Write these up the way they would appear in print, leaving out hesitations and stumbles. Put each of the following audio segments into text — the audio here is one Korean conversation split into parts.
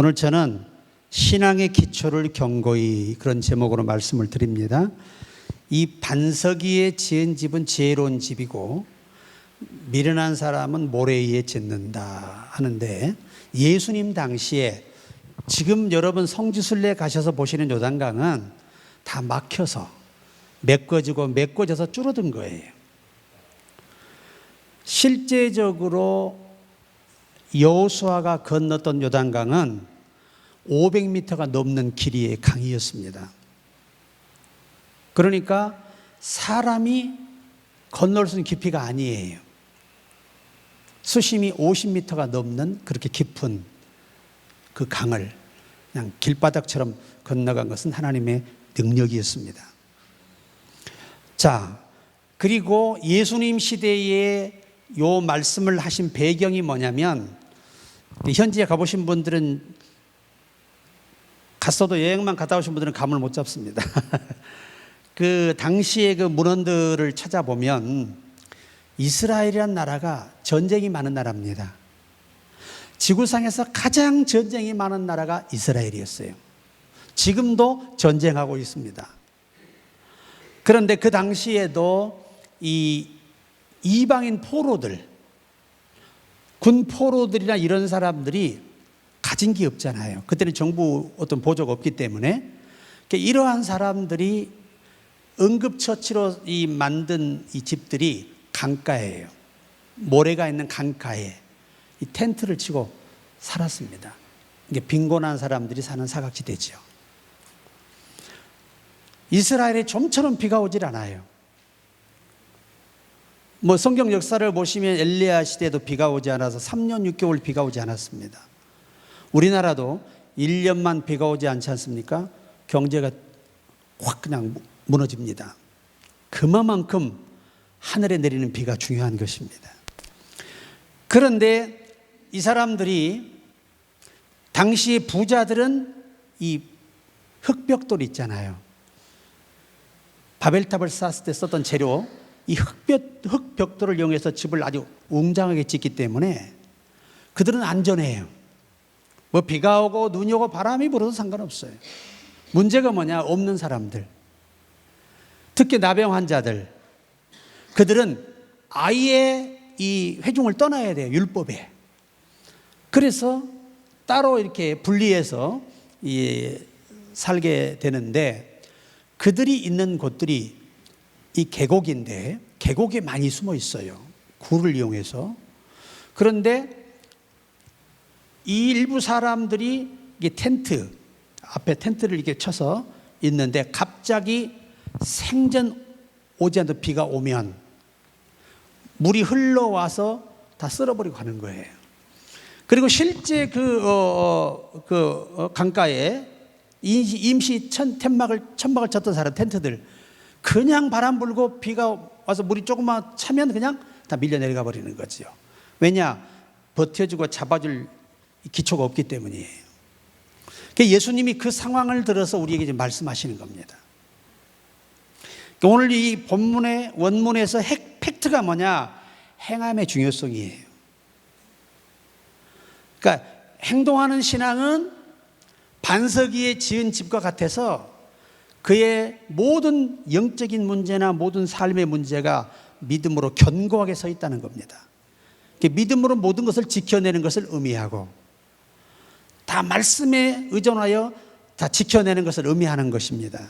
오늘 저는 신앙의 기초를 견고히 그런 제목으로 말씀을 드립니다. 이 반석 위에 지은 집은 지혜로운 집이고 미련한 사람은 모래 위에 짓는다 하는데, 예수님 당시에 지금 여러분 성지순례 가셔서 보시는 요단강은 다 막혀서 메꿔져서 줄어든 거예요. 실제적으로 여호수아가 건넜던 요단강은 500m가 넘는 길이의 강이었습니다. 그러니까 사람이 건널 수 있는 깊이가 아니에요. 수심이 50m가 넘는 그렇게 깊은 그 강을 그냥 길바닥처럼 건너간 것은 하나님의 능력이었습니다. 자, 그리고 예수님 시대에 요 말씀을 하신 배경이 뭐냐면, 현지에 가보신 분들은, 갔어도 여행만 갔다 오신 분들은 감을 못 잡습니다. 그 당시의 그 문헌들을 찾아보면 이스라엘이란 나라가 전쟁이 많은 나라입니다. 지구상에서 가장 전쟁이 많은 나라가 이스라엘이었어요. 지금도 전쟁하고 있습니다. 그런데 그 당시에도 이 이방인 포로들, 군 포로들이나 이런 사람들이 가진 게 없잖아요. 그때는 정부 어떤 보조가 없기 때문에. 이러한 사람들이 응급처치로 만든 이 집들이 강가예요. 모래가 있는 강가에 이 텐트를 치고 살았습니다. 이게 빈곤한 사람들이 사는 사각지대죠. 이스라엘에 좀처럼 비가 오질 않아요. 성경 역사를 보시면 엘리야 시대에도 비가 오지 않아서 3년 6개월 비가 오지 않았습니다. 우리나라도 1년만 비가 오지 않지 않습니까? 경제가 확 그냥 무너집니다. 그만큼 하늘에 내리는 비가 중요한 것입니다. 그런데 이 사람들이, 당시 부자들은 이 흙벽돌 있잖아요. 바벨탑을 쌓았을 때 썼던 재료, 이 흙벽돌을 이용해서 집을 아주 웅장하게 짓기 때문에 그들은 안전해요. 비가 오고 눈이 오고 바람이 불어도 상관없어요. 문제가 뭐냐? 없는 사람들, 특히 나병 환자들, 그들은 아예 이 회중을 떠나야 돼요, 율법에. 그래서 따로 이렇게 분리해서 살게 되는데, 그들이 있는 곳들이 이 계곡인데 계곡에 많이 숨어 있어요, 굴을 이용해서. 그런데 이 일부 사람들이 텐트 앞에 텐트를 이렇게 쳐서 있는데, 갑자기 생전 오지 않던 비가 오면 물이 흘러와서 다 쓸어버리고 가는 거예요. 그리고 실제 강가에 임시 천막을 쳤던 사람, 텐트들, 그냥 바람 불고 비가 와서 물이 조금만 차면 그냥 다 밀려 내려가 버리는 거죠. 왜냐? 버텨주고 잡아줄 기초가 없기 때문이에요. 예수님이 그 상황을 들어서 우리에게 지금 말씀하시는 겁니다. 오늘 이 본문의 원문에서 팩트가 뭐냐? 행함의 중요성이에요. 그러니까 행동하는 신앙은 반석 위에 지은 집과 같아서 그의 모든 영적인 문제나 모든 삶의 문제가 믿음으로 견고하게 서 있다는 겁니다. 믿음으로 모든 것을 지켜내는 것을 의미하고, 다 말씀에 의존하여 다 지켜내는 것을 의미하는 것입니다.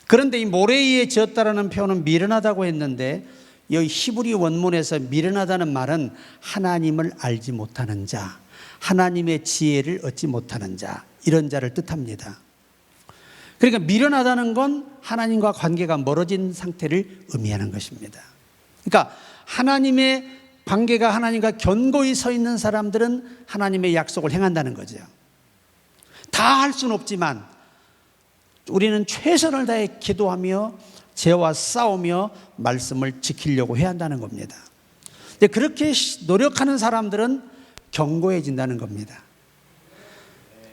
그런데 이 모래 위에 지었다라는 표현은 미련하다고 했는데, 이 히브리 원문에서 미련하다는 말은 하나님을 알지 못하는 자, 하나님의 지혜를 얻지 못하는 자, 이런 자를 뜻합니다. 그러니까 미련하다는 건 하나님과 관계가 멀어진 상태를 의미하는 것입니다. 그러니까 하나님의 관계가, 하나님과 견고히 서 있는 사람들은 하나님의 약속을 행한다는 거죠. 다 할 수는 없지만 우리는 최선을 다해 기도하며 죄와 싸우며 말씀을 지키려고 해야 한다는 겁니다. 근데 그렇게 노력하는 사람들은 견고해진다는 겁니다.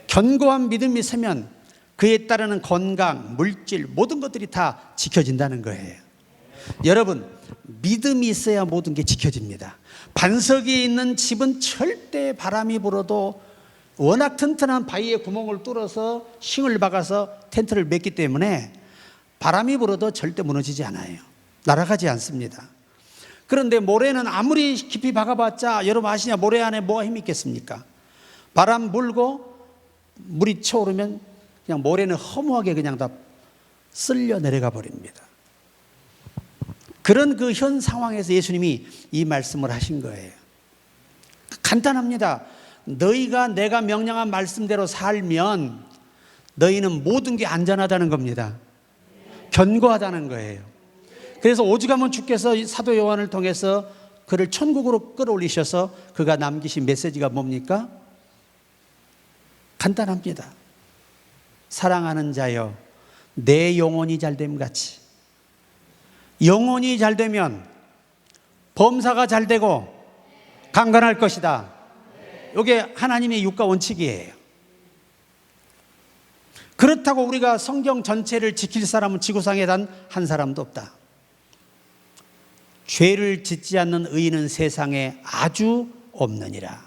견고한 믿음이 서면 그에 따르는 건강, 물질, 모든 것들이 다 지켜진다는 거예요. 여러분, 믿음이 있어야 모든 게 지켜집니다. 반석 위에 있는 집은 절대 바람이 불어도 워낙 튼튼한 바위에 구멍을 뚫어서 싱을 박아서 텐트를 맸기 때문에 바람이 불어도 절대 무너지지 않아요. 날아가지 않습니다. 그런데 모래는 아무리 깊이 박아봤자 여러분 아시냐, 모래 안에 뭐가 힘이 있겠습니까? 바람 불고 물이 차오르면 그냥 모래는 허무하게 그냥 다 쓸려 내려가 버립니다. 그런 그 현 상황에서 예수님이 이 말씀을 하신 거예요. 간단합니다. 너희가 내가 명령한 말씀대로 살면 너희는 모든 게 안전하다는 겁니다. 견고하다는 거예요. 그래서 오죽하면 주께서 사도 요한을 통해서 그를 천국으로 끌어올리셔서 그가 남기신 메시지가 뭡니까? 간단합니다. 사랑하는 자여, 내 영혼이 잘됨 같이. 영혼이 잘되면 범사가 잘되고 강건할 것이다. 이게 하나님의 육가 원칙이에요. 그렇다고 우리가 성경 전체를 지킬 사람은 지구상에 단 한 사람도 없다. 죄를 짓지 않는 의인은 세상에 아주 없느니라.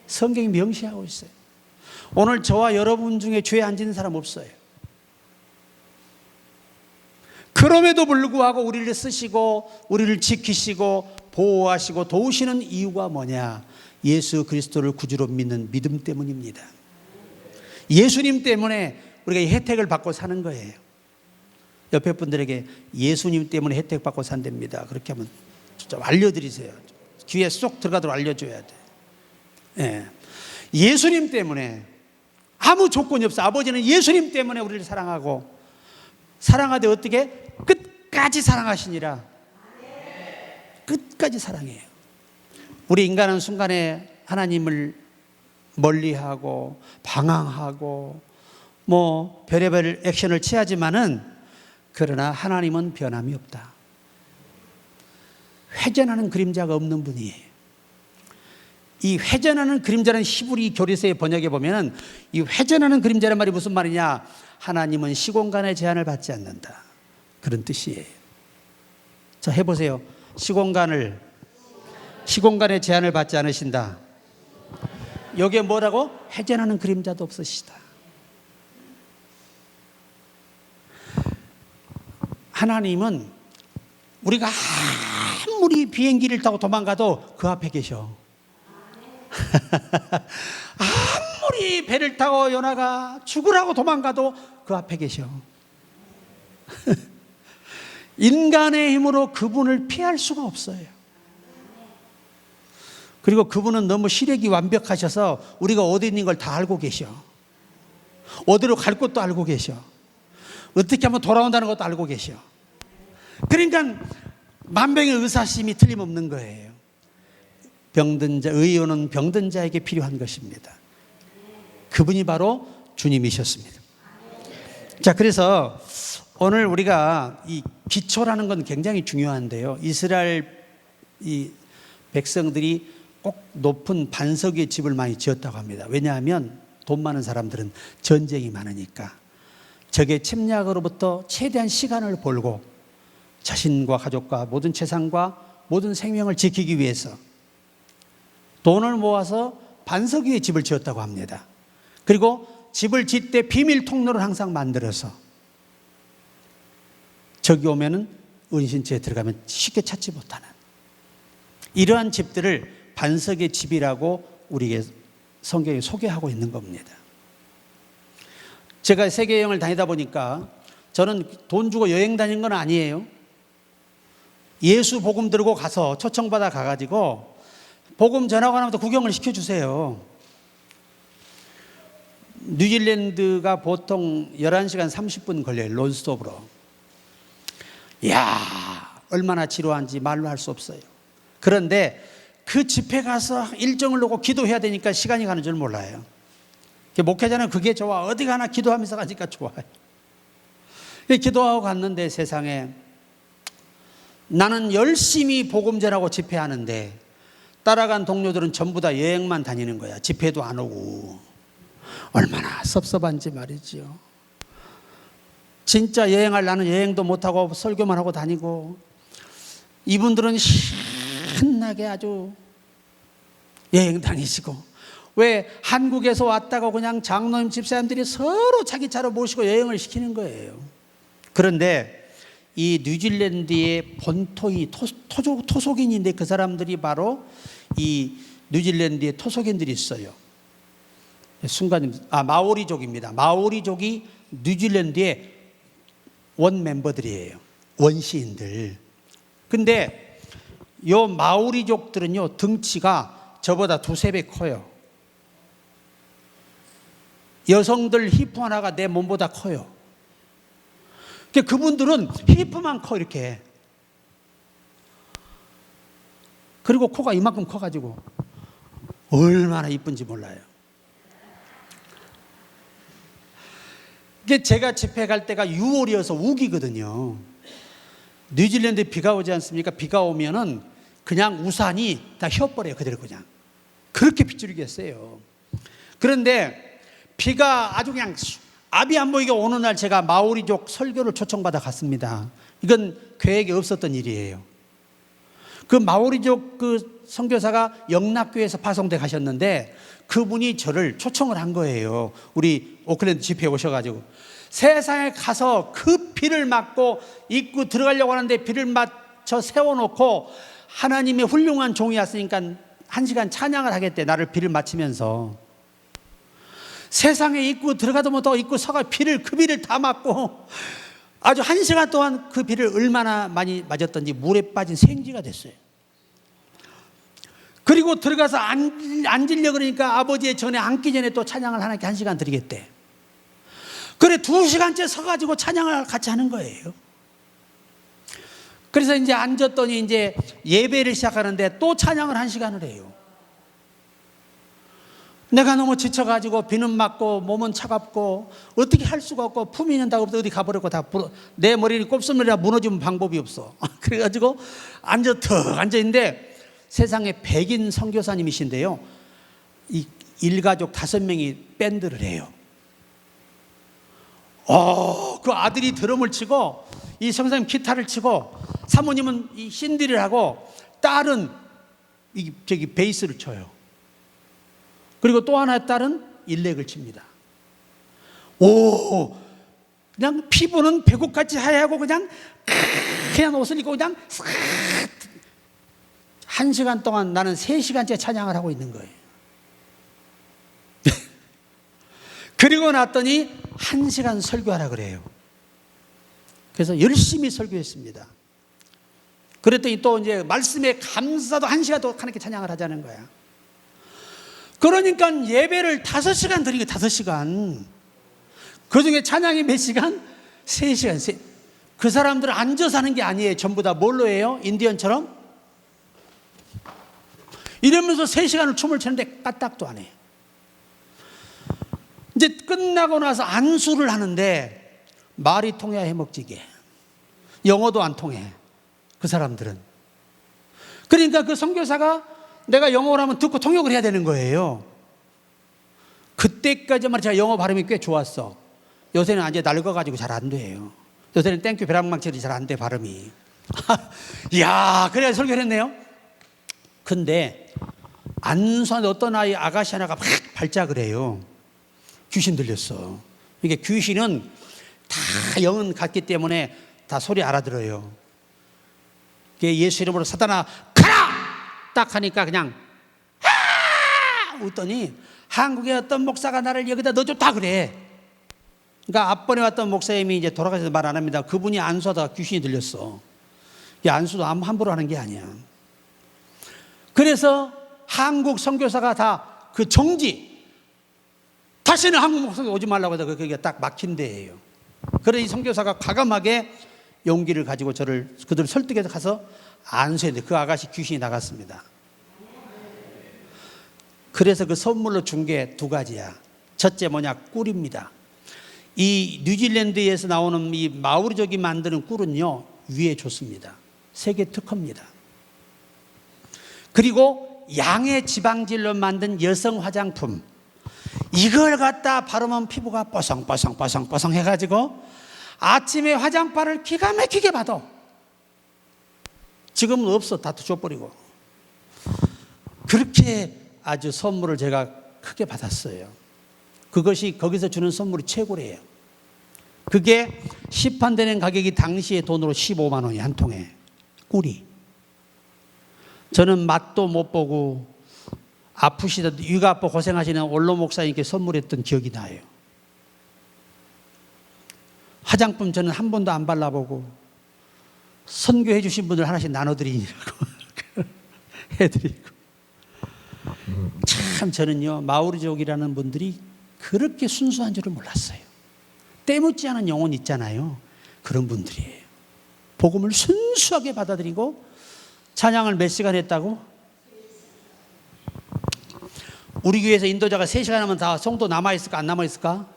성경이 명시하고 있어요. 오늘 저와 여러분 중에 죄 안 짓는 사람 없어요. 그럼에도 불구하고 우리를 쓰시고 우리를 지키시고 보호하시고 도우시는 이유가 뭐냐? 예수 그리스도를 구주로 믿는 믿음 때문입니다. 예수님 때문에 우리가 이 혜택을 받고 사는 거예요. 옆에 분들에게 예수님 때문에 혜택 받고 산답니다. 그렇게 하면 좀 알려드리세요. 귀에 쏙 들어가도록 알려줘야 돼. 예. 예수님 때문에 아무 조건이 없어. 아버지는 예수님 때문에 우리를 사랑하고, 사랑하되 어떻게? 끝까지 사랑하시니라. 끝까지 사랑해요. 우리 인간은 순간에 하나님을 멀리하고 방황하고 뭐 별의별 액션을 취하지만은, 그러나 하나님은 변함이 없다. 회전하는 그림자가 없는 분이에요. 이 회전하는 그림자는 히브리 교리서의 번역에 보면 이 회전하는 그림자란 말이 무슨 말이냐? 하나님은 시공간의 제한을 받지 않는다, 그런 뜻이에요. 자, 해보세요. 시공간의 제한을 받지 않으신다. 여기에 뭐라고? 회전하는 그림자도 없으시다. 하나님은 우리가 아무리 비행기를 타고 도망가도 그 앞에 계셔. 아무리 배를 타고 요나가 죽으라고 도망가도 그 앞에 계셔. 인간의 힘으로 그분을 피할 수가 없어요. 그리고 그분은 너무 시력이 완벽하셔서 우리가 어디 있는 걸 다 알고 계셔. 어디로 갈 것도 알고 계셔. 어떻게 하면 돌아온다는 것도 알고 계셔. 그러니까 만병의 의사심이 틀림없는 거예요. 병든 자, 의원은 병든 자에게 필요한 것입니다. 그분이 바로 주님이셨습니다. 자, 그래서 오늘 우리가 이 기초라는 건 굉장히 중요한데요. 이스라엘 이 백성들이 꼭 높은 반석 위에 집을 많이 지었다고 합니다. 왜냐하면 돈 많은 사람들은 전쟁이 많으니까 적의 침략으로부터 최대한 시간을 벌고 자신과 가족과 모든 재산과 모든 생명을 지키기 위해서 돈을 모아서 반석 위에 집을 지었다고 합니다. 그리고 집을 짓 때 비밀 통로를 항상 만들어서 적이 오면은 은신처에 들어가면 쉽게 찾지 못하는 이러한 집들을 반석의 집이라고 우리에게 성경이 소개하고 있는 겁니다. 제가 세계 여행을 다니다 보니까 저는 돈 주고 여행 다닌 건 아니에요. 예수 복음 들고 가서 초청받아 가가지고 복음 전하고 나면 구경을 시켜주세요. 뉴질랜드가 보통 11시간 30분 걸려요. 논스톱으로. 이야, 얼마나 지루한지 말로 할 수 없어요. 그런데 그 집회 가서 일정을 놓고 기도해야 되니까 시간이 가는 줄 몰라요. 목회자는 그게 좋아. 어디 가나 기도하면서 가니까 좋아요. 기도하고 갔는데 세상에 나는 열심히 복음 전하고 집회하는데 따라간 동료들은 전부 다 여행만 다니는 거야. 집회도 안 오고. 얼마나 섭섭한지 말이죠. 진짜 여행할 나는 여행도 못하고 설교만 하고 다니고, 이분들은 신나게 아주 여행 다니시고 왜 한국에서 왔다고 그냥 장로님 집사님들이 서로 자기 차로 모시고 여행을 시키는 거예요. 그런데 이 뉴질랜드의 본토이 토속인인데 그 사람들이 바로 이 뉴질랜드의 토속인들이 있어요. 순간 마오리족입니다. 마오리족이 뉴질랜드의 원 멤버들이에요. 원시인들. 근데 요 마오리족들은요 등치가 저보다 2~3배 커요. 여성들 히프 하나가 내 몸보다 커요. 그분들은 히프만 커 이렇게. 그리고 코가 이만큼 커가지고 얼마나 이쁜지 몰라요. 제가 집회 갈 때가 6월이어서 우기거든요. 뉴질랜드에 비가 오지 않습니까? 비가 오면은 그냥 우산이 다 휘어버려요. 그대로 그냥. 그렇게 빗줄기가 세요. 그런데 비가 아주 그냥 앞이 안 보이게 오는 날 제가 마오리족 설교를 초청받아 갔습니다. 이건 계획에 없었던 일이에요. 그 마오리족 그 선교사가 영락교회에서 파송돼 가셨는데 그분이 저를 초청을 한 거예요. 우리 오클랜드 집회에 오셔가지고 세상에 가서 그 비를 맞고 입구 들어가려고 하는데 비를 맞춰 세워놓고 하나님의 훌륭한 종이 왔으니까 1시간 찬양을 하겠대. 나를 비를 맞추면서 세상에 입구 들어가도 못하고 입구 서가 그 비를 다 맞고 아주 1시간 동안 그 비를 얼마나 많이 맞았던지 물에 빠진 생쥐가 됐어요. 그리고 들어가서 앉으려고 그러니까 아버지의 전에 앉기 전에 또 찬양을 하나님께 1시간 드리겠대. 그래 2시간째 서가지고 찬양을 같이 하는 거예요. 그래서 이제 앉았더니 이제 예배를 시작하는데 또 찬양을 1시간을 해요. 내가 너무 지쳐가지고 비는 맞고 몸은 차갑고 어떻게 할 수가 없고 품이 있는 다 없어 어디 가버렸고 내 머리를 곱슬머리라 무너지면 방법이 없어. 그래가지고 앉아있는데 세상에 백인 선교사님이신데요. 이 일가족 5명이 밴드를 해요. 그 아들이 드럼을 치고 이 선생님 기타를 치고 사모님은 이 신디를 하고 딸은 저기 베이스를 쳐요. 그리고 또 하나의 딸은 일렉을 칩니다. 그냥 피부는 배꼽같이 하얗고 그냥 옷을 입고 그냥 1시간 동안 나는 3시간째 찬양을 하고 있는 거예요. 그리고 났더니 1시간 설교하라 그래요. 그래서 열심히 설교했습니다. 그랬더니 또 이제 말씀에 감사도 1시간 동안 하나님께 찬양을 하자는 거야. 그러니까 예배를 5시간 드린 거예요. 5시간. 그 중에 찬양이 몇 시간? 3시간. 그 사람들은 앉아서 하는 게 아니에요. 전부 다 뭘로 해요? 인디언처럼? 이러면서 3시간을 춤을 추는데 까딱도 안 해요. 이제 끝나고 나서 안수를 하는데 말이 통해야 해먹지게. 영어도 안 통해. 그 사람들은. 그러니까 그 선교사가 내가 영어를 하면 듣고 통역을 해야 되는 거예요. 그때까지 말이야 제가 영어 발음이 꽤 좋았어. 요새는 이제 늙어가지고 잘 안 돼요. 요새는 땡큐 벼락망치리 잘 안 돼 발음이. 이야 그래야 설교를 했네요. 근데 안수하는데 어떤 아가씨 하나가 막 발작을 해요. 귀신 들렸어. 이게 귀신은 다 영은 같기 때문에 다 소리 알아들어요. 예수 이름으로 사단아 가라! 딱 하니까 그냥 웃더니 한국의 어떤 목사가 나를 여기다 넣어줬다 그래. 그러니까 앞번에 왔던 목사님이 이제 돌아가셔서 말 안 합니다. 그분이 안수하다가 귀신이 들렸어. 이 안수도 함부로 하는 게 아니야. 그래서 한국 선교사가 다 그 정지. 다시는 한국 목사님 오지 말라고 해서 그게 딱 막힌 데예요. 그래서 이 선교사가 과감하게 용기를 가지고 그들을 설득해서 가서 안수했는데 그 아가씨 귀신이 나갔습니다. 그래서 그 선물로 준 게 2가지야. 첫째 뭐냐? 꿀입니다. 이 뉴질랜드에서 나오는 이 마오리족이 만드는 꿀은요 위에 좋습니다. 세계 특허입니다. 그리고 양의 지방질로 만든 여성 화장품, 이걸 갖다 바르면 피부가 뽀송뽀송 해가지고 아침에 화장빨을 기가 막히게 받아. 지금은 없어. 다 줘버리고. 그렇게 아주 선물을 제가 크게 받았어요. 그것이 거기서 주는 선물이 최고래요. 그게 시판되는 가격이 당시의 돈으로 15만 원이 한 통에, 꿀이. 저는 맛도 못 보고 아프시다 위가 아파 고생하시는 원로 목사님께 선물했던 기억이 나요. 화장품 저는 한 번도 안 발라보고 선교해 주신 분들 하나씩 나눠드리라고 해드리고. 참 저는요, 마오리족이라는 분들이 그렇게 순수한 줄을 몰랐어요. 때묻지 않은 영혼 있잖아요. 그런 분들이에요. 복음을 순수하게 받아들이고. 찬양을 몇 시간 했다고? 우리 교회에서 인도자가 3시간 하면 다 성도 남아있을까 안 남아있을까?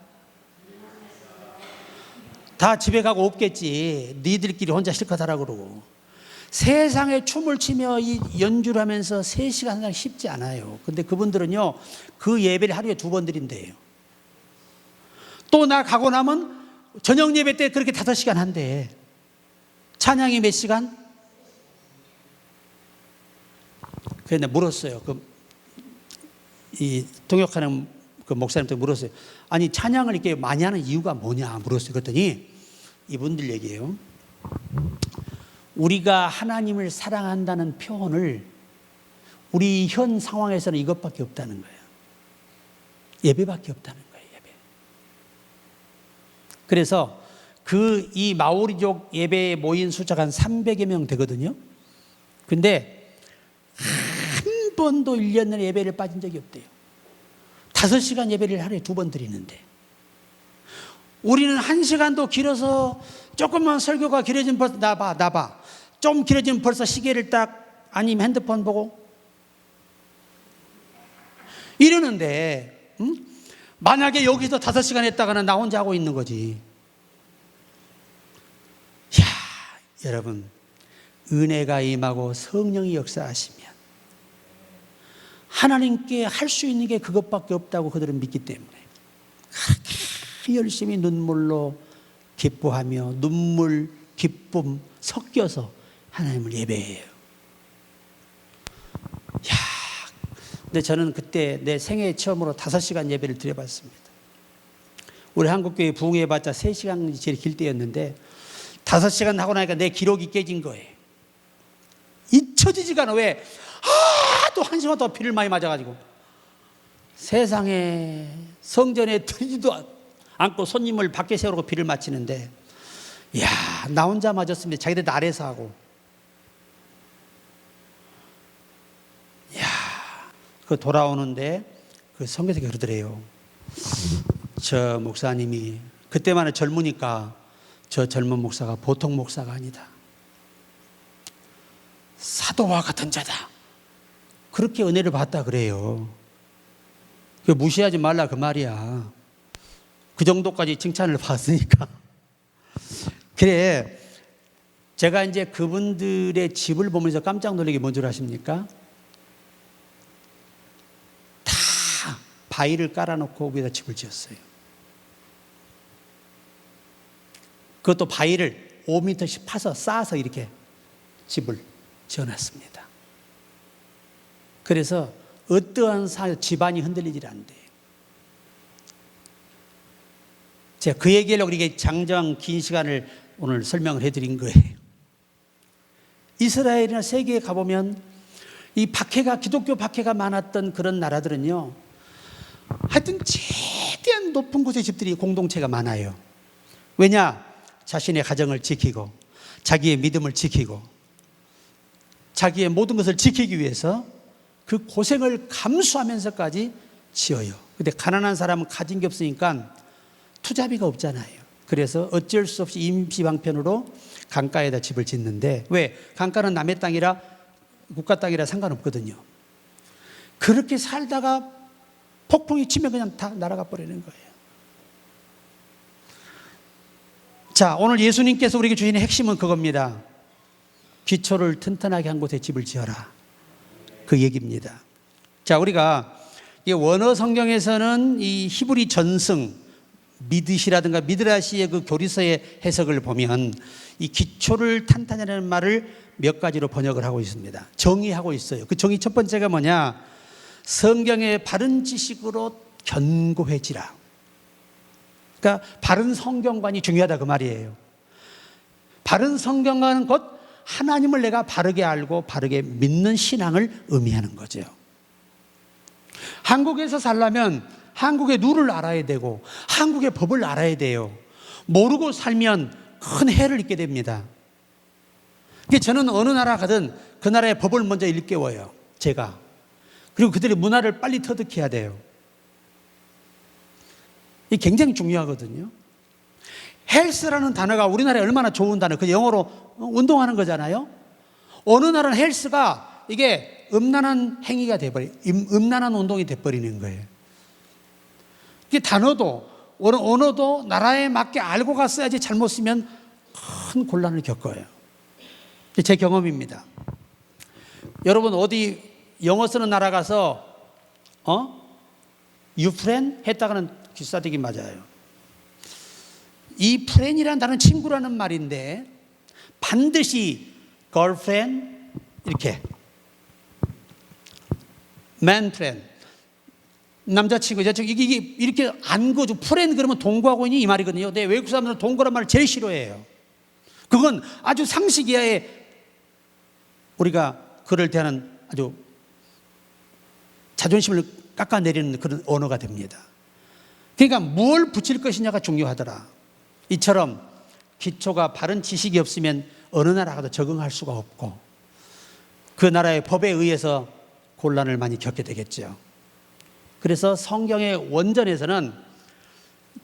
다 집에 가고 없겠지. 니들끼리 혼자 실컷 하라 그러고. 세상에 춤을 추며 이 연주를 하면서 3시간 하는 쉽지 않아요. 근데 그분들은요, 그 예배를 하루에 2번 드린대요. 또 나 가고 나면 저녁 예배 때 그렇게 5시간 한대. 찬양이 몇 시간? 그래서 내가 물었어요. 이 통역하는 그 목사님한테 물었어요. 아니, 찬양을 이렇게 많이 하는 이유가 뭐냐 물었어요. 그랬더니 이분들 얘기해요. 우리가 하나님을 사랑한다는 표현을 우리 현 상황에서는 이것밖에 없다는 거예요. 예배밖에 없다는 거예요. 예배. 그래서 이 마오리족 예배에 모인 숫자가 한 300여 명 되거든요. 근데 한 번도 1년 내내 예배를 빠진 적이 없대요. 5시간 예배를 하루에 2번 드리는데, 우리는 1시간도 길어서 조금만 설교가 길어지면 벌써 나봐. 좀 길어지면 벌써 시계를 딱, 아니면 핸드폰 보고 이러는데, 만약에 여기서 5시간 했다가는 나 혼자 하고 있는 거지. 이야, 여러분, 은혜가 임하고 성령이 역사하시면 하나님께 할 수 있는 게 그것밖에 없다고 그들은 믿기 때문에 그렇게 열심히 눈물로 기뻐하며 눈물, 기쁨 섞여서 하나님을 예배해요. 야, 근데 저는 그때 내 생애 처음으로 5시간 예배를 드려봤습니다. 우리 한국교회 부흥해봤자 3시간이 제일 길 때였는데 5시간 하고 나니까 내 기록이 깨진 거예요. 잊혀지지가 않아. 왜? 또 1시간 더 비를 많이 맞아가지고 세상에 성전에 들지도 않고 손님을 밖에 세우고 비를 맞히는데, 이야, 나 혼자 맞았습니다. 자기들 아래서 하고. 이야, 그 돌아오는데 그 성경에 그러더래요. 저 목사님이 그때만 젊으니까 저 젊은 목사가 보통 목사가 아니다. 사도와 같은 자다. 그렇게 은혜를 받다 그래요. 무시하지 말라 그 말이야. 그 정도까지 칭찬을 받았으니까. 그래, 제가 이제 그분들의 집을 보면서 깜짝 놀란 게 뭔 줄 아십니까? 다 바위를 깔아놓고 거기다 집을 지었어요. 그것도 바위를 5m씩 파서 쌓아서 이렇게 집을 지어놨습니다. 그래서 어떠한 집안이 흔들리지 않는데, 제가 그 얘기하려고 이렇게 장장 긴 시간을 오늘 설명을 해드린 거예요. 이스라엘이나 세계에 가보면 이 박해가, 기독교 박해가 많았던 그런 나라들은요, 하여튼 최대한 높은 곳의 집들이 공동체가 많아요. 왜냐? 자신의 가정을 지키고 자기의 믿음을 지키고 자기의 모든 것을 지키기 위해서 그 고생을 감수하면서까지 지어요. 근데 가난한 사람은 가진 게 없으니까 투자비가 없잖아요. 그래서 어쩔 수 없이 임시방편으로 강가에다 집을 짓는데, 왜? 강가는 남의 땅이라, 국가 땅이라 상관없거든요. 그렇게 살다가 폭풍이 치면 그냥 다 날아가 버리는 거예요. 자, 오늘 예수님께서 우리에게 주시는 핵심은 그겁니다. 기초를 튼튼하게 한 곳에 집을 지어라. 그 얘기입니다. 자, 우리가 이 원어 성경에서는 이 히브리 전승 미드시라든가 미드라시의 그 교리서의 해석을 보면 이 기초를 탄탄하는 말을 몇 가지로 번역을 하고 있습니다. 정의하고 있어요. 그 정의 첫 번째가 뭐냐? 성경의 바른 지식으로 견고해지라. 그러니까 바른 성경관이 중요하다 그 말이에요. 바른 성경관은 곧 하나님을 내가 바르게 알고 바르게 믿는 신앙을 의미하는 거죠. 한국에서 살려면 한국의 룰을 알아야 되고 한국의 법을 알아야 돼요. 모르고 살면 큰 해를 입게 됩니다. 저는 어느 나라 가든 그 나라의 법을 먼저 일깨워요, 제가. 그리고 그들의 문화를 빨리 터득해야 돼요. 이게 굉장히 중요하거든요. 헬스라는 단어가 우리나라에 얼마나 좋은 단어, 그 영어로 운동하는 거잖아요. 어느 나라는 헬스가 이게 음란한 행위가 돼버려요. 음란한 운동이 돼버리는 거예요. 이게 단어도 언어도 나라에 맞게 알고 갔어야지 잘못 쓰면 큰 곤란을 겪어요. 제 경험입니다. 여러분 어디 영어 쓰는 나라 가서 You friend? 했다가는 귀싸대기 맞아요. 이 friend이라는 단어는 친구라는 말인데 반드시 girlfriend 이렇게 man friend 남자친구 여자친구 이게 이렇게 안 거죠. friend 그러면 동거하고니 이 말이거든요. 근데 외국 사람들은 동거란 말을 제일 싫어해요. 그건 아주 상식 이하의 우리가 그를 대하는 아주 자존심을 깎아내리는 그런 언어가 됩니다. 그러니까 뭘 붙일 것이냐가 중요하더라. 이처럼 기초가 바른 지식이 없으면 어느 나라 가도 적응할 수가 없고 그 나라의 법에 의해서 곤란을 많이 겪게 되겠죠. 그래서 성경의 원전에서는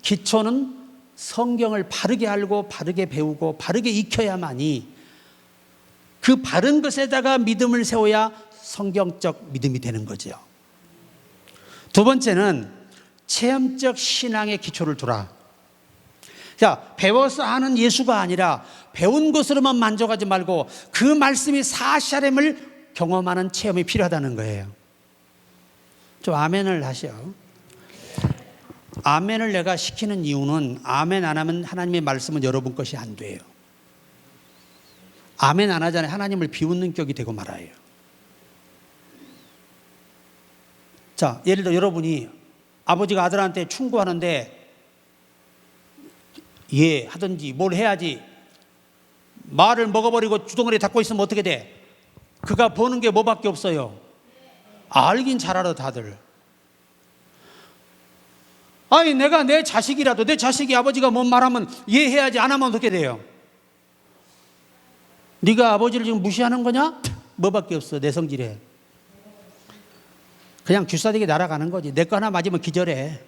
기초는 성경을 바르게 알고 바르게 배우고 바르게 익혀야만이 그 바른 것에다가 믿음을 세워야 성경적 믿음이 되는 거죠. 두 번째는 체험적 신앙의 기초를 두라. 자, 배워서 아는 예수가 아니라 배운 것으로만 만족하지 말고 그 말씀이 사샤렘을 경험하는 체험이 필요하다는 거예요. 좀 아멘을 하시오. 아멘을 내가 시키는 이유는 아멘 안 하면 하나님의 말씀은 여러분 것이 안 돼요. 아멘 안 하잖아요. 하나님을 비웃는 격이 되고 말아요. 자, 예를 들어 여러분이 아버지가 아들한테 충고하는데 예 하든지 뭘 해야지 말을 먹어버리고 주둥아리 닫고 있으면 어떻게 돼? 그가 보는 게 뭐밖에 없어요. 알긴 잘 알아 다들. 아니 내가 내 자식이라도 내 자식이 아버지가 뭔 말하면 예 해야지 안 하면 어떻게 돼요? 네가 아버지를 지금 무시하는 거냐? 뭐밖에 없어 내 성질에. 그냥 귀싸대기 날아가는 거지. 내 거 하나 맞으면 기절해.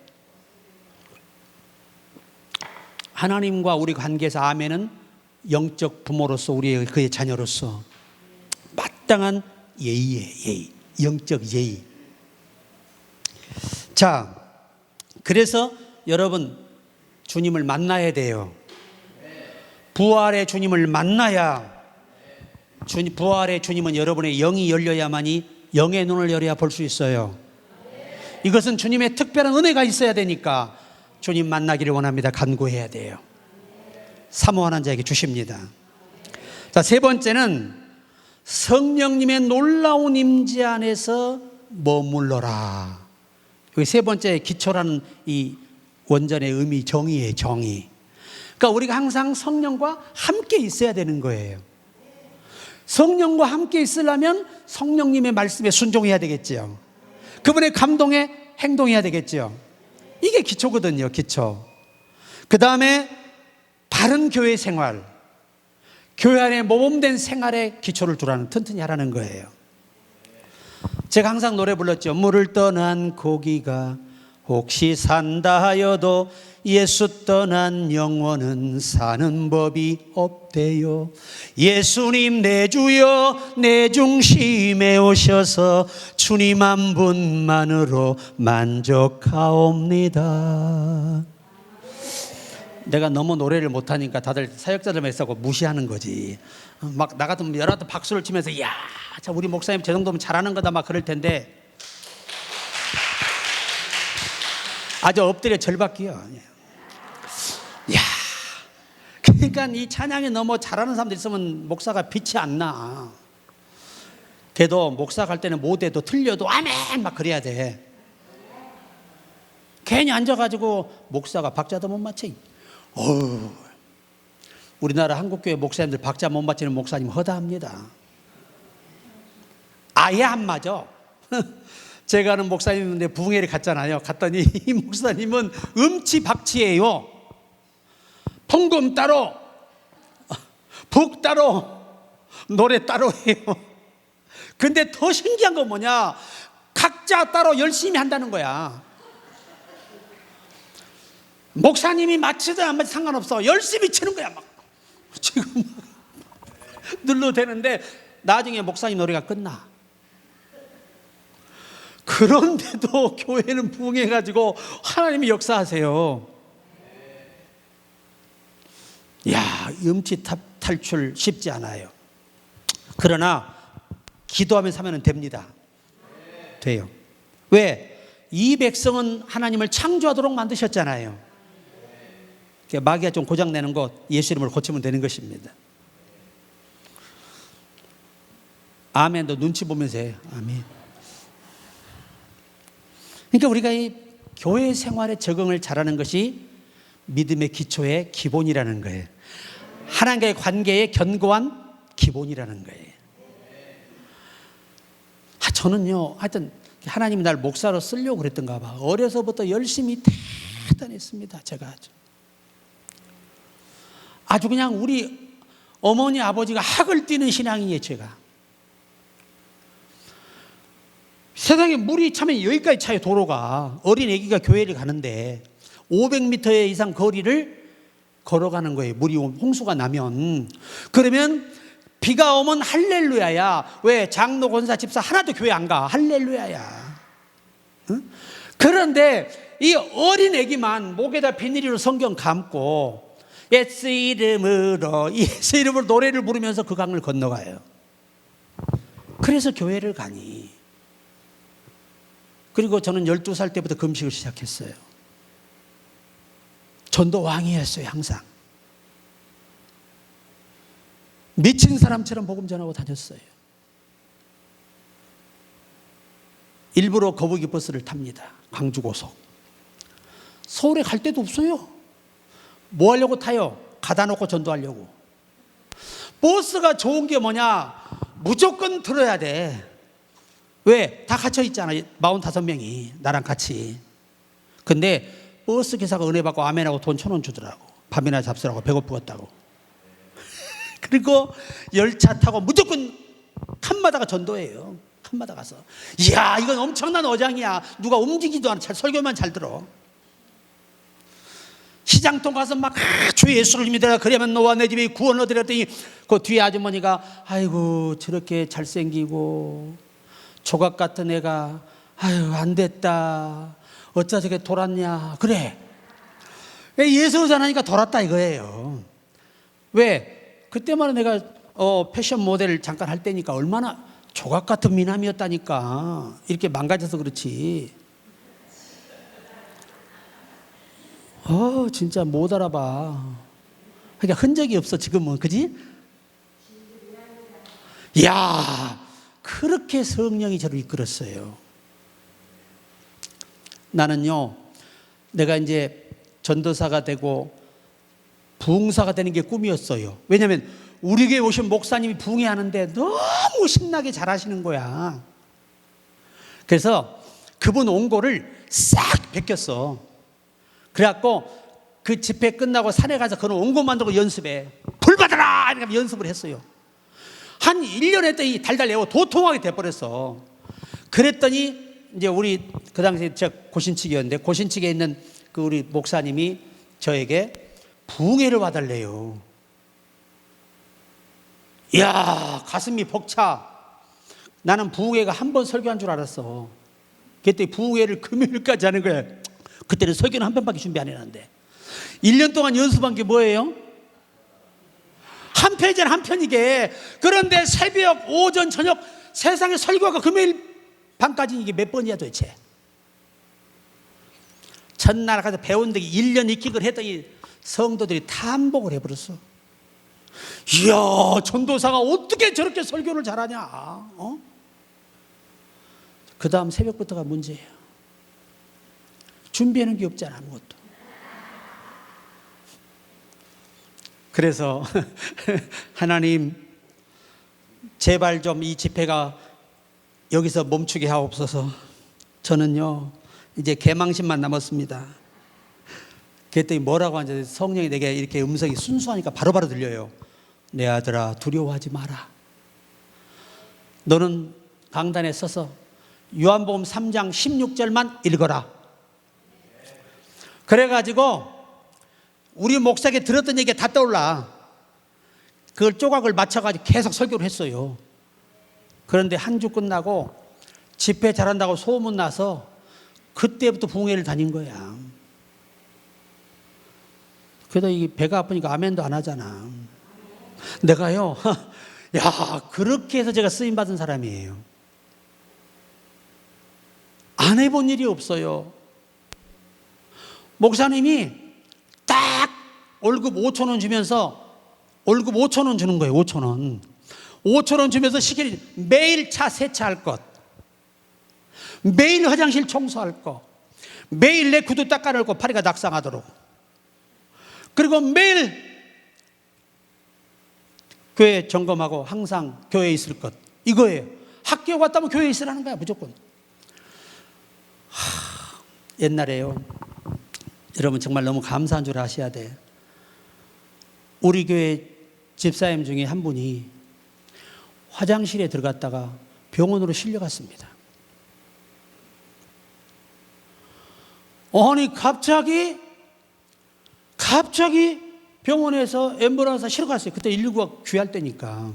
하나님과 우리 관계에서 아멘은 영적 부모로서 우리의 그의 자녀로서 마땅한 예의예요. 예의. 영적 예의. 자, 그래서 여러분 주님을 만나야 돼요. 부활의 주님을 만나야 부활의 주님은 여러분의 영이 열려야만이 영의 눈을 열어야 볼 수 있어요. 이것은 주님의 특별한 은혜가 있어야 되니까 주님 만나기를 원합니다. 간구해야 돼요. 사모하는 자에게 주십니다. 자, 세 번째는 성령님의 놀라운 임재 안에서 머물러라. 여기 세 번째 기초라는 이 원전의 의미 정의예요. 정의. 그러니까 우리가 항상 성령과 함께 있어야 되는 거예요. 성령과 함께 있으려면 성령님의 말씀에 순종해야 되겠죠. 그분의 감동에 행동해야 되겠죠. 이게 기초거든요. 기초. 그 다음에 바른 교회 생활, 교회 안에 모범된 생활에 기초를 두라는 튼튼히 하라는 거예요. 제가 항상 노래 불렀죠. 물을 떠난 고기가 혹시 산다 하여도 예수 떠난 영혼은 사는 법이 없대요. 예수님 내 주여 내 중심에 오셔서 주님 한 분만으로 만족하옵니다. 내가 너무 노래를 못하니까 다들 사역자들만 있어서 무시하는 거지. 막 나 같으면 여러 박수를 치면서 이야 참 우리 목사님 저 정도면 잘하는 거다 막 그럴 텐데 아주 엎드려 절박기요. 야, 그러니까 이 찬양에 너무 잘하는 사람들 있으면 목사가 빛이 안 나. 걔도 목사 갈 때는 못해도 틀려도 아멘 막 그래야 돼. 괜히 앉아가지고 목사가 박자도 못 맞춰. 우리나라 한국교회 목사님들 박자 못 맞추는 목사님 허다합니다. 아예 안 맞아. 제가 아는 목사님 있는데 부흥회를 갔잖아요. 갔더니 이 목사님은 음치박치예요. 통금 따로, 북 따로, 노래 따로 해요. 근데 더 신기한 건 뭐냐? 각자 따로 열심히 한다는 거야. 목사님이 맞추든 안 맞추든 상관없어. 열심히 치는 거야. 막 지금 눌러대는데 나중에 목사님 노래가 끝나. 그런데도 교회는 부흥해가지고 하나님이 역사하세요. 야, 음치 탈출 쉽지 않아요. 그러나 기도하면서 하면 됩니다. 돼요. 왜? 이 백성은 하나님을 창조하도록 만드셨잖아요. 마귀가 좀 고장내는 것 예수 이름으로 고치면 되는 것입니다. 아멘. 너 눈치 보면서 해. 아멘. 그러니까 우리가 이 교회 생활에 적응을 잘하는 것이 믿음의 기초의 기본이라는 거예요. 하나님과의 관계의 견고한 기본이라는 거예요. 저는요, 하여튼 하나님이 날 목사로 쓰려고 그랬던가 봐. 어려서부터 열심히 대단했습니다. 제가 아주 그냥 우리 어머니 아버지가 학을 띄는 신앙이에요. 제가 세상에 물이 차면 여기까지 차요. 도로가 어린 애기가 교회를 가는데 500m 이상 거리를 걸어가는 거예요. 물이 홍수가 나면. 그러면 비가 오면 할렐루야야. 왜? 장로 권사 집사 하나도 교회 안 가. 할렐루야야. 응? 그런데 이 어린 애기만 목에다 비닐로 성경 감고 예수 이름으로 노래를 부르면서 그 강을 건너가요. 그래서 교회를 가니. 그리고 저는 12살 때부터 금식을 시작했어요. 전도 왕이었어요. 항상 미친 사람처럼 복음 전하고 다녔어요. 일부러 거북이 버스를 탑니다. 광주고속. 서울에 갈 데도 없어요. 뭐 하려고 타요? 가다 놓고 전도하려고. 버스가 좋은 게 뭐냐? 무조건 들어야 돼. 왜? 다 갇혀 있잖아. 45명이 나랑 같이. 근데 버스 기사가 은혜 받고 아멘하고 돈 1,000원 주더라고. 밥이나 잡수라고. 배고프겠다고. 그리고 열차 타고 무조건 칸마다가 전도해요. 칸마다 가서. 이야, 이건 엄청난 어장이야. 누가 움직이지도 않아. 설교만 잘 들어. 시장통 가서 막 주 예수를 믿으라 그러면 너와 내 집이 구원 얻으라 했더니 그 뒤에 아주머니가 아이고 저렇게 잘생기고 조각 같은 애가 아유 안 됐다. 어쩌 저게 돌았냐. 그래. 예수 전하니까 돌았다 이거예요. 왜? 그때만 내가 패션 모델 잠깐 할 때니까 얼마나 조각 같은 미남이었다니까. 이렇게 망가져서 그렇지. 진짜 못 알아봐. 그러니까 흔적이 없어 지금은. 그지? 야, 그렇게 성령이 저를 이끌었어요. 나는요, 내가 이제 전도사가 되고 부흥사가 되는 게 꿈이었어요. 왜냐하면 우리 교회 오신 목사님이 부흥회 하는데 너무 신나게 잘하시는 거야. 그래서 그분 원고를 싹 베꼈어. 그래갖고 그 집회 끝나고 산에 가서 그런 원고 만들고 연습해. 불 받아라! 이렇게 연습을 했어요. 한 1년 했더니 달달 내고 도통하게 돼버렸어. 그랬더니 이제 우리 그 당시에 제가 고신측이었는데 고신측에 있는 그 우리 목사님이 저에게 부흥회를 와달래요. 이야, 가슴이 벅차. 나는 부흥회가 한 번 설교한 줄 알았어. 그때 부흥회를 금요일까지 하는 거야. 그때는 설교는 한 편밖에 준비 안 해놨는데 1년 동안 연습한 게 뭐예요? 한 편이잖아. 한 편이게. 그런데 새벽, 오전, 저녁 세상에 설교가 금요일 밤까지 이게 몇 번이야 도대체. 전날 가서 배운 데 1년 익히고 했더니 성도들이 탐복을 해버렸어. 이야, 전도사가 어떻게 저렇게 설교를 잘하냐. 그 다음 새벽부터가 문제예요. 준비하는 게 없잖아, 아무것도. 그래서 하나님, 제발 좀 이 집회가 여기서 멈추게 하옵소서. 저는요 이제 개망신만 남았습니다. 그랬더니 뭐라고 하는지, 성령이 내게 이렇게 음성이 순수하니까 바로바로 들려요. 내 아들아, 두려워하지 마라. 너는 강단에 서서 요한복음 3장 16절만 읽어라. 그래가지고 우리 목사에게 들었던 얘기가 다 떠올라. 그걸 조각을 맞춰가지고 계속 설교를 했어요. 그런데 한 주 끝나고 집회 잘한다고 소문 나서 그때부터 부흥회를 다닌 거야. 그래도 이 배가 아프니까 아멘도 안 하잖아. 내가요, 야, 그렇게 해서 제가 쓰임 받은 사람이에요. 안 해본 일이 없어요. 목사님이 딱 월급 5천 원 주면서, 월급 5천 원 주는 거예요. 5천 원. 5천 원 주면서 시키는, 매일 차 세차할 것, 매일 화장실 청소할 것, 매일 내 구두 닦아놓을 것, 파리가 낙상하도록. 그리고 매일 교회 점검하고 항상 교회에 있을 것, 이거예요. 학교 갔다면 교회에 있으라는 거야, 무조건. 옛날에요, 여러분 정말 너무 감사한 줄 아셔야 돼. 우리 교회 집사님 중에 한 분이 화장실에 들어갔다가 병원으로 실려갔습니다. 아니 갑자기 병원에서 앰뷸런스가 실어갔어요. 그때 119가 귀할 때니까.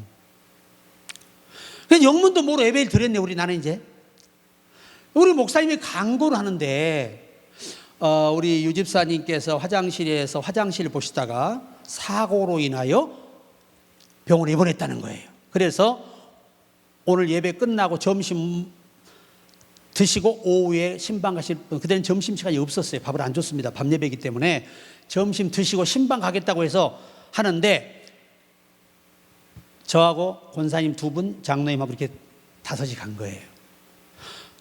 그래서 영문도 모르고 예배를 드렸네. 나는 이제 우리 목사님이 강구를 하는데 우리 유집사님께서 화장실에서 화장실을 보시다가 사고로 인하여 병원에 입원했다는 거예요. 그래서 오늘 예배 끝나고 점심 드시고 오후에 신방 가실 분, 그때는 점심시간이 없었어요. 밥을 안 줬습니다. 밤 예배이기 때문에. 점심 드시고 신방 가겠다고 해서 하는데, 저하고 권사님 2분, 장로님하고 이렇게 5이 간 거예요.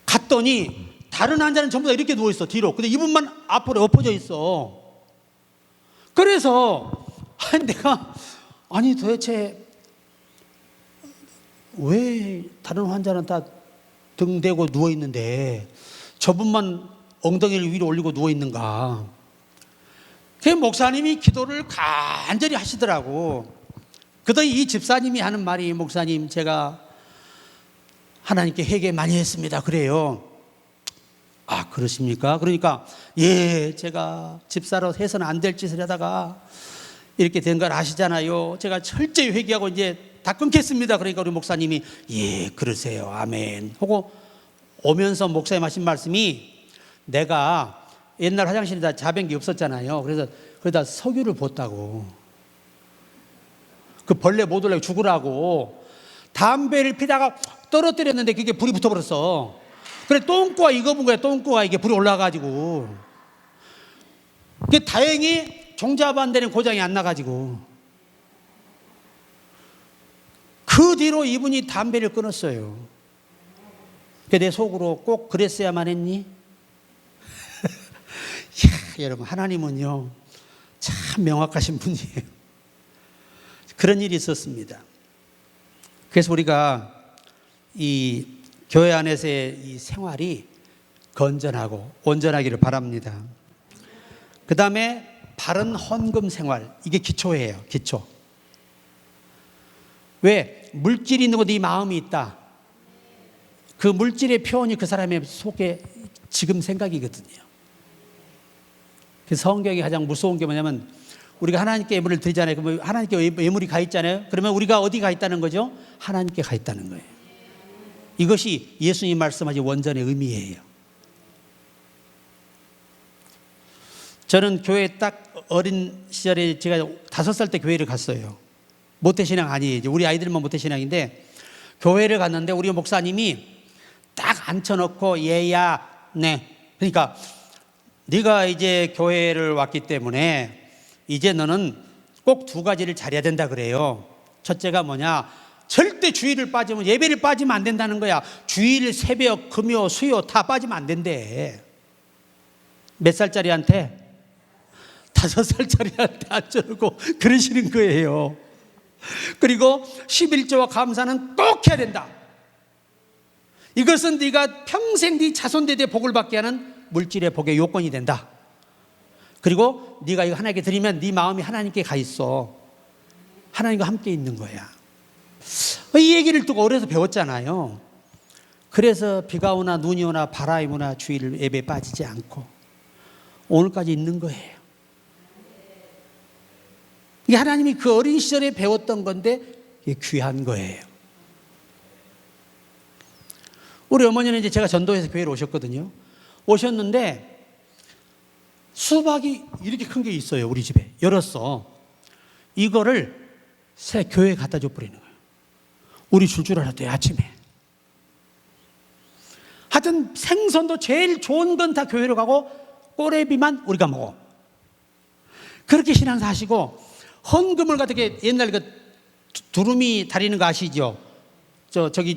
갔더니 다른 환자는 전부 다 이렇게 누워있어, 뒤로. 근데 이분만 앞으로 엎어져 있어. 그래서 내가 도대체 왜 다른 환자는 다 등 대고 누워있는데 저분만 엉덩이를 위로 올리고 누워있는가. 그 목사님이 기도를 간절히 하시더라고. 그러더니 이 집사님이 하는 말이, 목사님 제가 하나님께 회개 많이 했습니다. 그래요. 아, 그러십니까? 그러니까 예, 제가 집사로 해서는 안 될 짓을 하다가 이렇게 된 걸 아시잖아요. 제가 철저히 회개하고 이제 다 끊겠습니다. 그러니까 우리 목사님이 예, 그러세요. 아멘 하고 오면서 목사님 하신 말씀이, 내가 옛날 화장실에다 자변기 없었잖아요. 그래서 거기다 석유를 붓다고. 그 벌레 못 올라게 죽으라고 담배를 피다가 떨어뜨렸는데 그게 불이 붙어버렸어. 그래 똥꼬가 익어본 거야. 똥꼬가 이게 불이 올라가지고. 그게 다행히 종잡반대는 고장이 안 나가지고. 그 뒤로 이분이 담배를 끊었어요. 내 속으로 꼭 그랬어야만 했니? 여러분, 하나님은요 참 명확하신 분이에요. 그런 일이 있었습니다. 그래서 우리가 이 교회 안에서의 이 생활이 건전하고 온전하기를 바랍니다. 그 다음에 바른 헌금 생활, 이게 기초예요. 기초. 왜? 물질이 있는 곳에 이 마음이 있다. 그 물질의 표현이 그 사람의 속에 지금 생각이거든요. 그 성경이 가장 무서운 게 뭐냐면, 우리가 하나님께 예물을 드리잖아요. 그러면 하나님께 예물이 가 있잖아요. 그러면 우리가 어디 가 있다는 거죠? 하나님께 가 있다는 거예요. 이것이 예수님 말씀하신 원전의 의미예요. 저는 교회 딱 어린 시절에 제가 5살 때 교회를 갔어요. 모태신앙 아니에요. 우리 아이들만 모태신앙인데, 교회를 갔는데 우리 목사님이 딱 앉혀놓고 얘야, 네. 그러니까 네가 이제 교회를 왔기 때문에 이제 너는 꼭 2가지를 잘해야 된다 그래요. 첫째가 뭐냐? 절대 주일을 빠지면, 예배를 빠지면 안 된다는 거야. 주일, 새벽, 금요, 수요 다 빠지면 안 된대. 몇 살짜리한테? 5살짜리한테 앉혀놓고 그러시는 거예요. 그리고 11조와 감사는 꼭 해야 된다. 이것은 네가 평생 네 자손대대 복을 받게 하는 물질의 복의 요건이 된다. 그리고 네가 이거 하나님께 드리면 네 마음이 하나님께 가 있어. 하나님과 함께 있는 거야. 이 얘기를 또 어려서 배웠잖아요. 그래서 비가 오나 눈이 오나 바람이 오나 주일 예배에 빠지지 않고 오늘까지 있는 거예요. 이게 하나님이 그 어린 시절에 배웠던 건데 이게 귀한 거예요. 우리 어머니는 이제 제가 전도해서 교회로 오셨거든요. 오셨는데 수박이 이렇게 큰 게 있어요. 우리 집에 열었어. 이거를 새 교회에 갖다 줘 버리는 거예요. 우리 줄 알았대요. 아침에. 하여튼 생선도 제일 좋은 건 다 교회로 가고 꼬레비만 우리가 먹어. 그렇게 신앙사 하시고 헌금을 갖다게 옛날 그 두루미 다리는 거 아시죠? 저기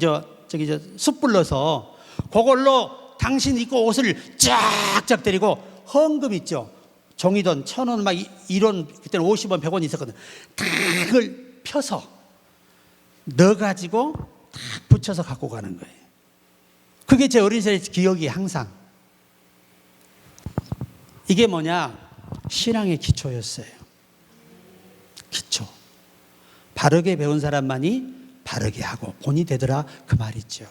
숯 불러서 그걸로 당신 입고 옷을 쫙쫙 때리고 헌금 있죠? 종이돈 1,000원 막 1원 그때는 50원 100원 있었거든. 다 그걸 펴서 넣어가지고 딱 붙여서 갖고 가는 거예요. 그게 제 어린 시절의 기억이 항상. 이게 뭐냐? 신앙의 기초였어요. 기초. 바르게 배운 사람만이 바르게 하고 본이 되더라 그 말이죠.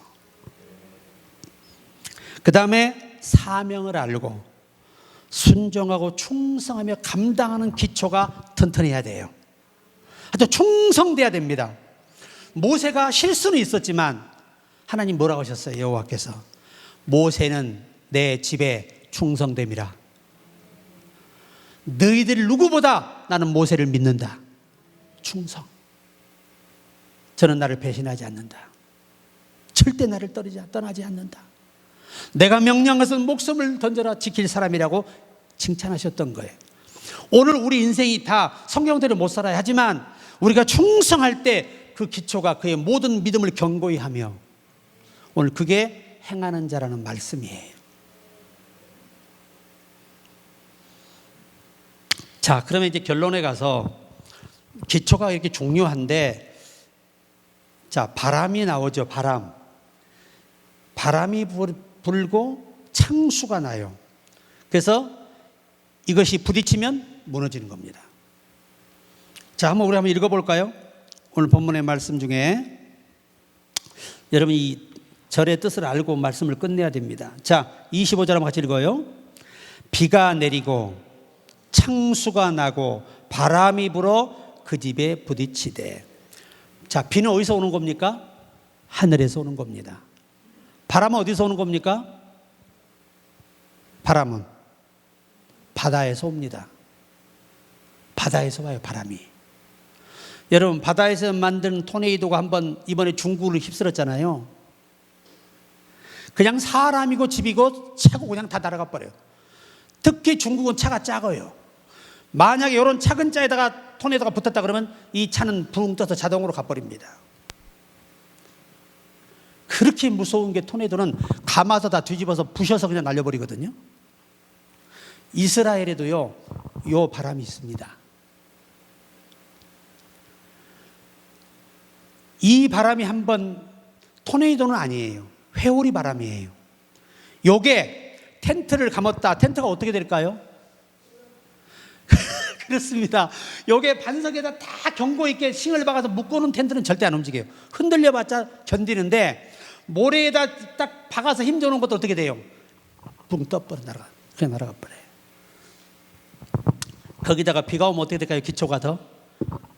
그 다음에 사명을 알고 순종하고 충성하며 감당하는 기초가 튼튼해야 돼요. 하여튼 충성돼야 됩니다. 모세가 실수는 있었지만 하나님 뭐라고 하셨어요? 여호와께서 모세는 내 집에 충성됨이라. 너희들 누구보다 나는 모세를 믿는다. 충성. 저는 나를 배신하지 않는다. 절대 나를 떠나지 않는다. 내가 명령한 것은 목숨을 던져라 지킬 사람이라고 칭찬하셨던 거예요. 오늘 우리 인생이 다 성경대로 못 살아야 하지만 우리가 충성할 때 그 기초가 그의 모든 믿음을 견고히 하며 오늘 그게 행하는 자라는 말씀이에요. 자, 그러면 이제 결론에 가서 기초가 이렇게 중요한데, 자, 바람이 나오죠. 바람이 불고 창수가 나요. 그래서 이것이 부딪히면 무너지는 겁니다. 자, 우리 한번 읽어볼까요? 오늘 본문의 말씀 중에 여러분 이 절의 뜻을 알고 말씀을 끝내야 됩니다. 자, 25절 한번 같이 읽어요. 비가 내리고 창수가 나고 바람이 불어 그 집에 부딪히되. 자, 비는 어디서 오는 겁니까? 하늘에서 오는 겁니다. 바람은 어디서 오는 겁니까? 바람은 바다에서 옵니다. 바다에서 와요, 바람이. 여러분, 바다에서 만든 토네이도가 한번 이번에 중국을 휩쓸었잖아요. 그냥 사람이고 집이고 차고 그냥 다 날아가 버려요. 특히 중국은 차가 작아요. 만약에 이런 작은 차에다가 토네이도가 붙었다 그러면 이 차는 붕 떠서 자동으로 가버립니다. 그렇게 무서운 게 토네이도는 감아서 다 뒤집어서 부셔서 그냥 날려버리거든요. 이스라엘에도요, 요 바람이 있습니다. 이 바람이 한번 토네이도는 아니에요. 회오리 바람이에요. 요게 텐트를 감았다. 텐트가 어떻게 될까요? 그렇습니다. 요게 반석에다 다 견고 있게 싱을 박아서 묶어놓은 텐트는 절대 안 움직여요. 흔들려봤자 견디는데 모래에다 딱 박아서 힘줘놓은 것도 어떻게 돼요? 붕 떠버려 그냥 날아가 버려요. 거기다가 비가 오면 어떻게 될까요? 기초가 더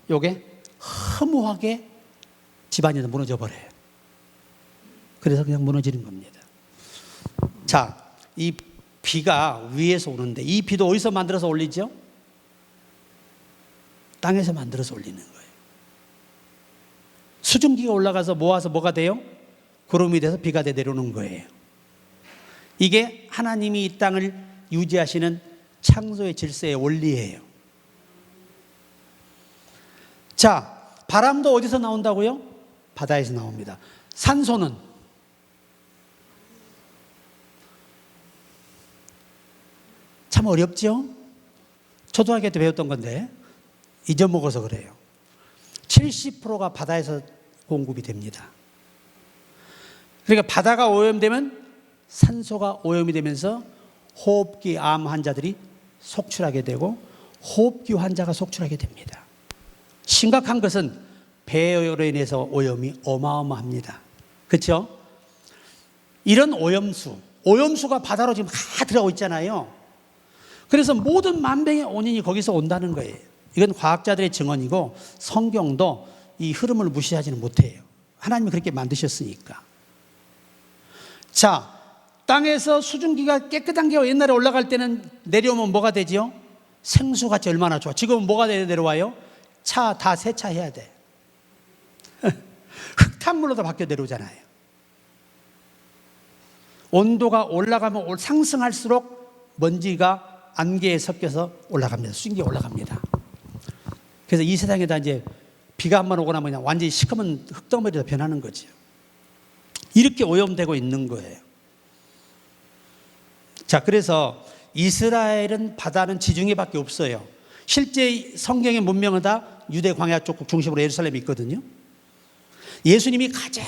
요게 허무하게 집안이 무너져 버려요. 그래서 그냥 무너지는 겁니다. 자, 이 비가 위에서 오는데 이 비도 어디서 만들어서 올리죠? 땅에서 만들어서 올리는 거예요. 수증기가 올라가서 모아서 뭐가 돼요? 구름이 돼서 비가 돼 내려오는 거예요. 이게 하나님이 이 땅을 유지하시는 창조의 질서의 원리예요. 자, 바람도 어디서 나온다고요? 바다에서 나옵니다. 산소는 참 어렵죠? 초등학교 때 배웠던 건데 잊어먹어서 그래요. 70%가 바다에서 공급이 됩니다. 그러니까 바다가 오염되면 산소가 오염이 되면서 호흡기 암 환자들이 속출하게 되고 호흡기 환자가 속출하게 됩니다. 심각한 것은 배로 인해서 오염이 어마어마합니다. 그렇죠? 이런 오염수가 바다로 지금 다 들어오고 있잖아요. 그래서 모든 만병의 원인이 거기서 온다는 거예요. 이건 과학자들의 증언이고 성경도 이 흐름을 무시하지는 못해요. 하나님이 그렇게 만드셨으니까. 자, 땅에서 수증기가 깨끗한 게 옛날에 올라갈 때는 내려오면 뭐가 되지요? 생수같이 얼마나 좋아. 지금은 뭐가 내려와요? 차 다 세차해야 돼. 흙탕물로도 바뀌어 내려오잖아요. 온도가 올라가면 상승할수록 먼지가 안개에 섞여서 올라갑니다. 수증기가 올라갑니다. 그래서 이 세상에다 이제 비가 한 번 오고 나면 그냥 완전히 시커먼 흙덩어리로 변하는 거죠. 이렇게 오염되고 있는 거예요. 자, 그래서 이스라엘은 바다는 지중해밖에 없어요. 실제 성경의 문명은 다 유대 광야 쪽 중심으로 예루살렘이 있거든요. 예수님이 가장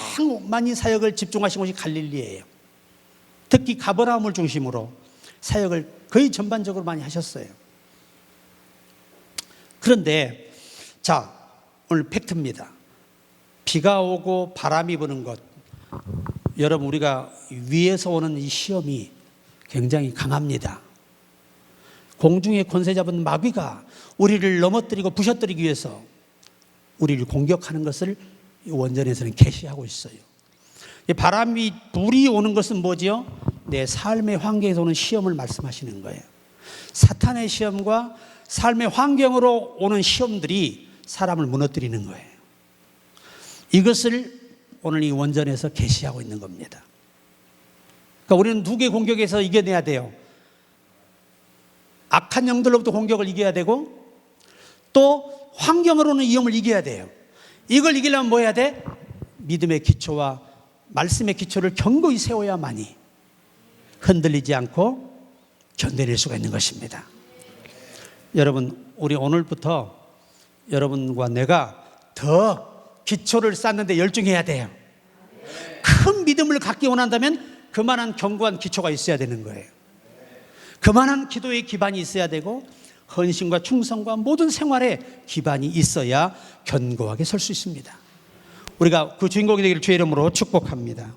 많이 사역을 집중하신 곳이 갈릴리예요. 특히 가버나움을 중심으로 사역을 거의 전반적으로 많이 하셨어요. 그런데 자, 오늘 팩트입니다. 비가 오고 바람이 부는 것, 여러분 우리가 위에서 오는 이 시험이 굉장히 강합니다. 공중에 권세 잡은 마귀가 우리를 넘어뜨리고 부셔뜨리기 위해서 우리를 공격하는 것을 원전에서는 계시하고 있어요. 바람이 불이 오는 것은 뭐지요? 내 삶의 환경에서 오는 시험을 말씀하시는 거예요. 사탄의 시험과 삶의 환경으로 오는 시험들이 사람을 무너뜨리는 거예요. 이것을 오늘 이 원전에서 계시하고 있는 겁니다. 그러니까 우리는 두 개 공격에서 이겨내야 돼요. 악한 영들로부터 공격을 이겨야 되고 또 환경으로는 위험을 이겨야 돼요. 이걸 이기려면 뭐 해야 돼? 믿음의 기초와 말씀의 기초를 견고히 세워야만이 흔들리지 않고 견뎌낼 수가 있는 것입니다. 여러분, 우리 오늘부터 여러분과 내가 더 기초를 쌓는데 열중해야 돼요. 큰 믿음을 갖기 원한다면 그만한 견고한 기초가 있어야 되는 거예요. 그만한 기도의 기반이 있어야 되고 헌신과 충성과 모든 생활에 기반이 있어야 견고하게 설 수 있습니다. 우리가 그 주인공이 되기를 주의 이름으로 축복합니다.